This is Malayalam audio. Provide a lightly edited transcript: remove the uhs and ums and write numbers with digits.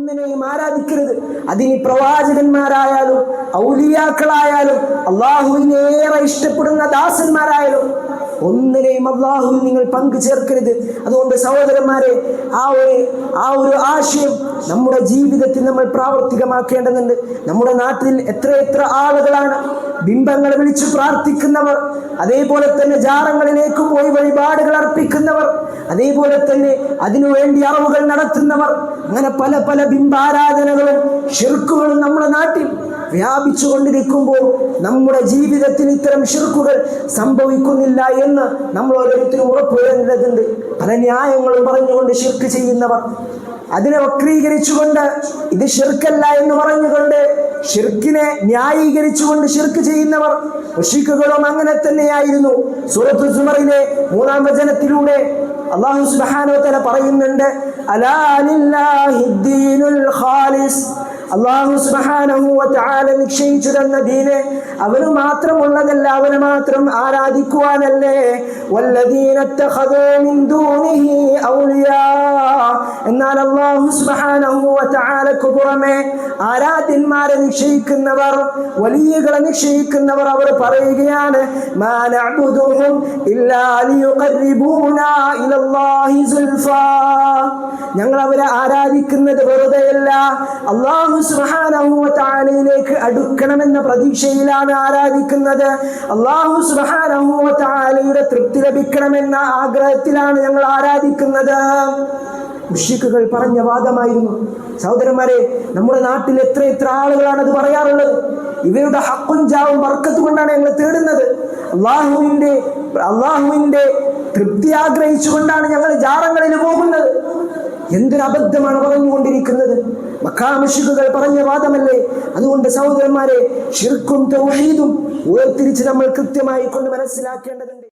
ഒന്നിനെയും ആരാധിക്കരുത്. അതിന് പ്രവാചകന്മാരായാലും ഔലിയാക്കളായാലും അള്ളാഹുവിനെ ഏറെ ഇഷ്ടപ്പെടുന്ന ദാസന്മാരായാലും ഒന്നിനെയും അള്ളാഹുവിൽ നിങ്ങൾ പങ്കു ചേർക്കരുത്. അതുകൊണ്ട് സഹോദരന്മാരെ, ആ ഒരു ആശയം നമ്മുടെ ജീവിതത്തിൽ നമ്മൾ പ്രാവർത്തികമാക്കേണ്ടതുണ്ട്. നമ്മുടെ നാട്ടിൽ എത്ര ആളുകളാണ് ബിംബങ്ങളെ വിളിച്ചു പ്രാർത്ഥിക്കുന്നവർ, അതേപോലെ തന്നെ ജാറങ്ങളിലേക്ക് പോയി വഴിപാടുകൾ അർപ്പിക്കുന്നവർ, അതേപോലെ തന്നെ അതിനുവേണ്ടി അറിവുകൾ നടത്തുന്നവർ. അങ്ങനെ പല ബിംബാരാധനകളും ശിർക്കുകളും നമ്മുടെ നാട്ടിൽ വ്യാപിച്ചു കൊണ്ടിരിക്കുമ്പോൾ നമ്മുടെ ജീവിതത്തിൽ ഇത്തരം ശിർക്കുകൾ സംഭവിക്കുന്നില്ല എന്ന് നമ്മൾ ഓരോരുത്തരും ഉറപ്പുവരേണ്ടതുണ്ട്. പല ന്യായങ്ങളും പറഞ്ഞുകൊണ്ട് ശിർക്ക് ചെയ്യുന്നവർ, അതിനെ വക്രീകരിച്ചുകൊണ്ട് ഇത് ശിർക്കല്ല എന്ന് പറഞ്ഞുകൊണ്ട് ഷിർക്കിനെ ന്യായീകരിച്ചുകൊണ്ട് ശിർക്ക് ചെയ്യുന്നവർ, മുശ്രിക്കുകളും അങ്ങനെ തന്നെയായിരുന്നു. സൂറത്തുൽ സുമറിലെ 3-ാം വചനത്തിലൂടെ അല്ലാഹു സുബ്ഹാനഹു വ തആല പറയുന്നുണ്ട്, അലാ ലില്ലാഹിദ് ദീനുൽ ഖാലിസ്. അല്ലാഹു സുബ്ഹാനഹു വ തആല നിശ്ചയിച്ചു തന്ന ദീന് അവന് മാത്രമുള്ളതല്ല, അവനെ മാത്രം ആരാധിക്കുവാനല്ലേ. വല്ലദീന ഇത്തഖദൂ മിൻ ദൂനിഹി ഔലിയാ. എന്നാൽ അല്ലാഹു സുബ്ഹാനഹു വ തആലക്ക് പുറമെ ആരാധ്യന്മാരെ നിശ്ചയിക്കുന്നവർ, വലിയകളെ നിശ്ചയിക്കുന്നവർ, അവർ പറയുകയാണ്, മാ നഅ്ബുദുഹും ഇല്ലാ ലിയുഖർരിബൂനാ ഇലല്ലാഹി സുൽഫാ. ഞങ്ങൾ അവരെ ആരാധിക്കുന്നത് വെറുതെയല്ല, അല്ലാഹു സുബ്ഹാനഹു വ തആലയിലേക്ക് അടുക്കണമെന്ന പ്രതീക്ഷയിലാണ് ആരാധിക്കുന്നത്. അല്ലാഹു സുബ്ഹാനഹു വ തആലയുടെ തൃപ്തി ലഭിക്കണമെന്ന ആഗ്രഹത്തിലാണ് ഞങ്ങൾ ആരാധിക്കുന്നത്. മുശ്രിക്കുകൾ പറഞ്ഞ വാദമായിരുന്നു. സഹോദരന്മാരെ, നമ്മുടെ നാട്ടിൽ എത്ര ആളുകളാണ് അത് പറയാറുള്ളത്. ഇവരുടെ ഹക്കും ജാവും ബർക്കത്ത് കൊണ്ടാണ് ഞങ്ങൾ തേടുന്നത്, അള്ളാഹുവിന്റെ തൃപ്തി ആഗ്രഹിച്ചുകൊണ്ടാണ് ഞങ്ങൾ ജാറങ്ങളിൽ പോകുന്നത്. എന്തൊരു അബദ്ധമാണ് പറഞ്ഞുകൊണ്ടിരിക്കുന്നത്. മക്കാ മുശ്രിക്കുകൾ പറഞ്ഞ വാദമല്ലേ. അതുകൊണ്ട് സഹോദരന്മാരെ, ശിർക്കും തൗഹീദും വേർതിരിച്ച് നമ്മൾ കൃത്യമായി കൊണ്ട് മനസ്സിലാക്കേണ്ടതുണ്ട്.